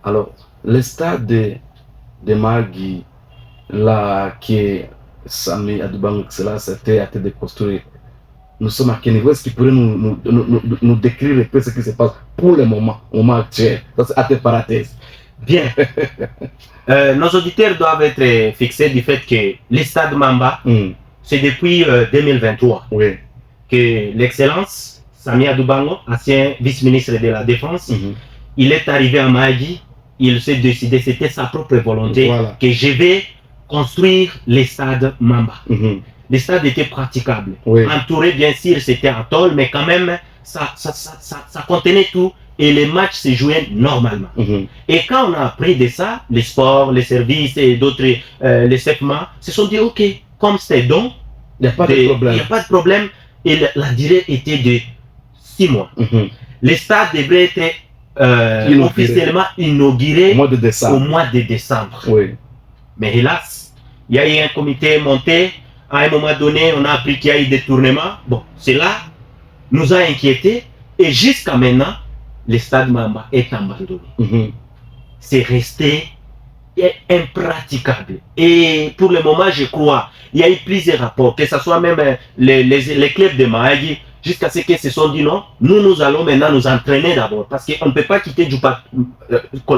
Alors, le stade de Magui, là, qui Sami Adoubango, cela c'était à de construire. Nous sommes à quel niveau? Est-ce qu'il pourrait nous décrire un peu ce qui se passe pour le moment, au moment actuel? Ça, c'est à tes parenthèses. Bien. Nos auditeurs doivent être fixés du fait que le stade Mamba, c'est depuis 2023 oui. que l'excellence Sami Adoubango, ancien vice-ministre de la Défense, il est arrivé à Mahagi, il s'est décidé, c'était sa propre volonté, voilà, que je vais construire le stade Mamba. Le stade était praticable. Oui. Entouré, bien sûr, c'était en tôle, mais quand même, ça contenait tout et les matchs se jouaient normalement. Et quand on a appris de ça, les sports, les services et d'autres, les segments, se sont dit, ok, comme c'est donc, il n'y a pas de problème. Il n'y a pas de problème. Et la durée était de 6 mois. Le stade devrait être officiellement inauguré au mois de décembre. Oui. Mais hélas, il y a eu un comité monté. À un moment donné, on a appris qu'il y a eu des tournements. Bon, cela nous a inquiétés. Et jusqu'à maintenant, le stade Mamba est abandonné. C'est resté impraticable. Et pour le moment, je crois, il y a eu plusieurs rapports, que ce soit même les clubs de Mahagi, jusqu'à ce qu'ils se sont dit non, nous allons maintenant nous entraîner d'abord, parce qu'on ne peut pas quitter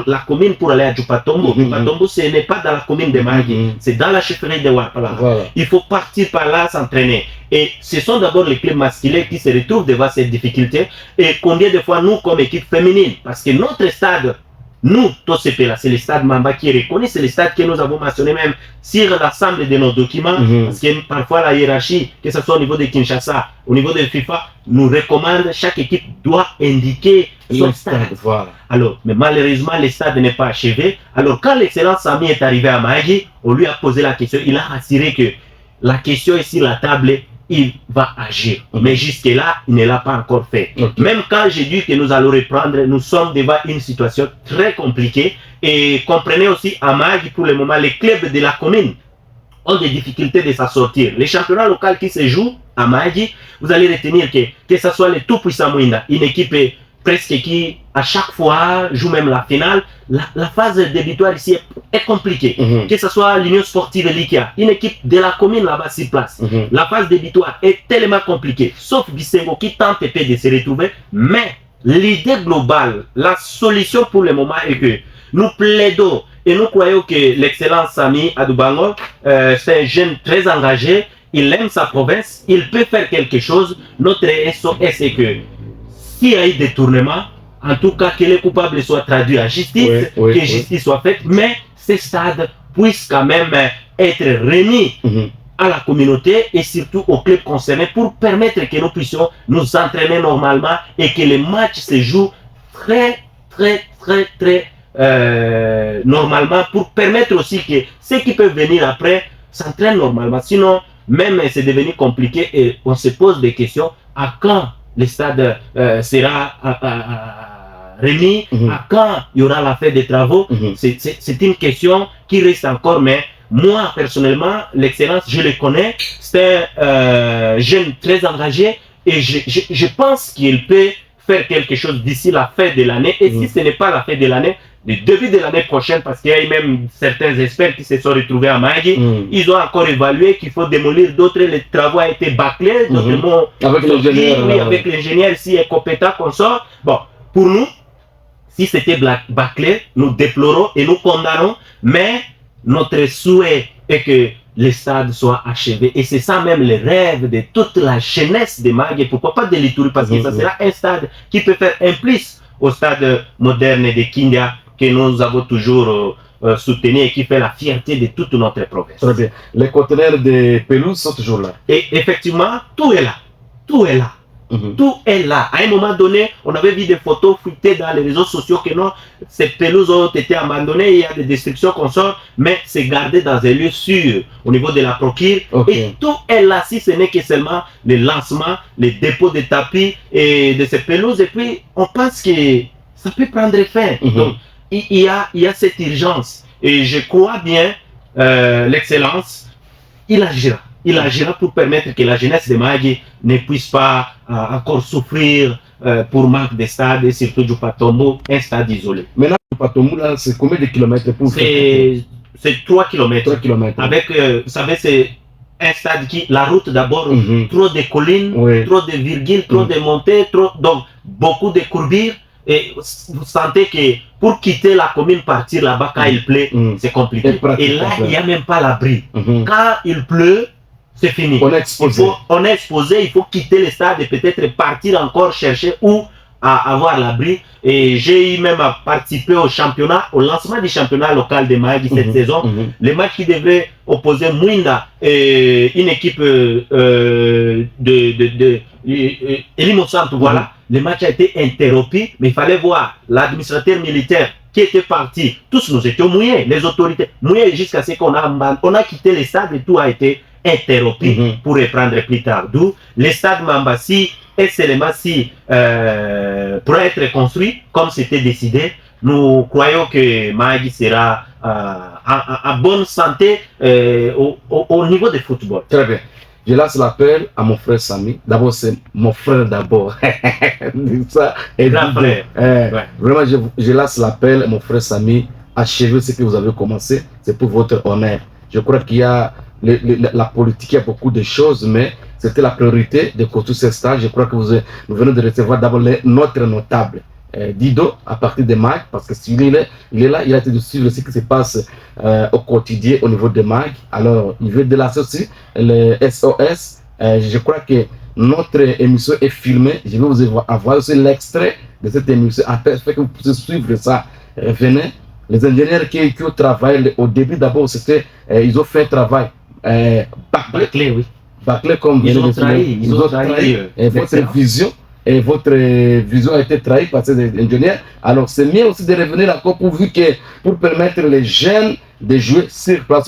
la commune pour aller à Djupatombo. Djupatombo, ce n'est pas dans la commune de Mahagi, c'est dans la chefferie de Wapala. Voilà. Il faut partir par là, s'entraîner. Et ce sont d'abord les clubs masculins qui se retrouvent devant ces difficultés. Et combien de fois nous, comme équipe féminine, parce que notre stade, nous, Tosepela, c'est le stade Mamba qui est reconnu, c'est le stade que nous avons mentionné même sur l'ensemble de nos documents, parce que parfois la hiérarchie, que ce soit au niveau de Kinshasa, au niveau de FIFA, nous recommande, chaque équipe doit indiquer son stade. Voilà. Alors, mais malheureusement, le stade n'est pas achevé. Alors, quand l'excellence Sami est arrivé à Mahagi, on lui a posé la question, il a assuré que la question est sur la table, il va agir. Mais jusque-là, il ne l'a pas encore fait. Même quand j'ai dit que nous allons reprendre, nous sommes devant une situation très compliquée. Et comprenez aussi, à Mahagi, pour le moment, les clubs de la commune ont des difficultés de s'en sortir. Les championnats locaux qui se jouent à Mahagi, vous allez retenir que ce soit le tout-puissant Mouinda, une équipe presque qui, à chaque fois, joue même la finale. La phase débitoire ici est compliquée. Que ce soit l'Union Sportive Likia, une équipe de la commune là-bas sur place. La phase débitoire est tellement compliquée, sauf Bisengo qui tente peut-être de se retrouver. Mais l'idée globale, la solution pour le moment est que nous plaidons et nous croyons que l'excellence Sami Adoubango, c'est un jeune très engagé, il aime sa province, il peut faire quelque chose. Notre SOS est que s'il y a eu des tournements, en tout cas que les coupables soient traduits en justice, que justice soit faite, mais ces stades puissent quand même être remis à la communauté et surtout aux clubs concernés pour permettre que nous puissions nous entraîner normalement et que les matchs se jouent très normalement pour permettre aussi que ceux qui peuvent venir après s'entraînent normalement. Sinon, même c'est devenu compliqué et on se pose des questions à quand le stade sera remis, à quand il y aura la fin des travaux. C'est une question qui reste encore, mais moi personnellement, l'excellence, je le connais, c'est un jeune très engagé et je pense qu'il peut faire quelque chose d'ici la fin de l'année. Et si ce n'est pas la fin de l'année, le début de l'année prochaine, parce qu'il y a eu même certains experts qui se sont retrouvés à Mahagi, ils ont encore évalué qu'il faut démolir d'autres, les travaux ont été bâclés, notamment avec l'ingénieur ici est compétent qu'on sort. Bon, pour nous, si c'était bâclé, nous déplorons et nous condamnons, mais notre souhait est que les stades soient achevés. Et c'est ça même le rêve de toute la jeunesse de Mahagi, pourquoi pas de l'Ituri, parce que ça sera un stade qui peut faire un plus au stade moderne de Kindia, que nous avons toujours soutenu et qui fait la fierté de toute notre province. Très bien. Les conteneurs de pelouse sont toujours là. Et effectivement, tout est là. Tout est là. Tout est là. À un moment donné, on avait vu des photos fuitées dans les réseaux sociaux que non, ces pelouses ont été abandonnées, il y a des destructions qu'on sort, mais c'est gardé dans un lieu sûr au niveau de la procure. Et tout est là, si ce n'est que seulement le lancement, le dépôt de tapis et de ces pelouses. Et puis, on pense que ça peut prendre fin. Donc, il y a cette urgence. Et je crois bien, l'excellence, il agira. Il agira pour permettre que la jeunesse de Mahagi ne puisse pas encore souffrir pour manque de stade, et surtout du Patombo, un stade isolé. Maintenant, Patombo, là, c'est combien de kilomètres pour C'est 3 km. 3 km. Avec, vous savez, c'est un stade qui, la route d'abord, trop de collines, trop de virgules, trop de montées, donc beaucoup de courbures. Et vous sentez que pour quitter la commune, partir là-bas quand il pleut, c'est compliqué. Et là, il n'y a même pas l'abri. Quand il pleut, c'est fini. On est exposé. On est exposé, il faut quitter le stade et peut-être partir encore chercher où à avoir l'abri. Et j'ai eu même à participer au championnat, au lancement du championnat local de Mahagi cette saison. Les matchs qui devraient opposer Mwinda et une équipe de Elimosante, voilà. Le match a été interrompu, mais il fallait voir l'administrateur militaire qui était parti. Tous nous étions mouillés, les autorités mouillées jusqu'à ce qu'on a quitté le stade et tout a été interrompu pour reprendre plus tard. D'où le stade Mambassi est seulement si pour être construit comme c'était décidé. Nous croyons que Mahagi sera en bonne santé au niveau du football. Très bien. Je lance l'appel à mon frère Samy. D'abord, c'est mon frère d'abord. Ça, et grand frère. Vraiment, je lance l'appel à mon frère Samy. Achevez ce que vous avez commencé. C'est pour votre honneur. Je crois qu'il y a la politique, il y a beaucoup de choses, mais c'était la priorité de construire ce stade. Je crois que nous venons de recevoir d'abord notre notable. Dido à partir de Mag, parce que s'il est là, il a été de suivre ce qui se passe au quotidien au niveau de Mag. Alors, il veut de l'associer, le SOS. Je crois que notre émission est filmée. Je vais vous avoir aussi l'extrait de cette émission afin que vous puissiez suivre ça. Venez. Les ingénieurs qui ont travaillé au début, d'abord, c'était ils ont fait un travail. Bâclé, oui. Bâclé comme ils ont trahi votre vision. Et votre vision a été trahie par ces ingénieurs. Alors, c'est mieux aussi de revenir encore pour permettre les jeunes de jouer sur place.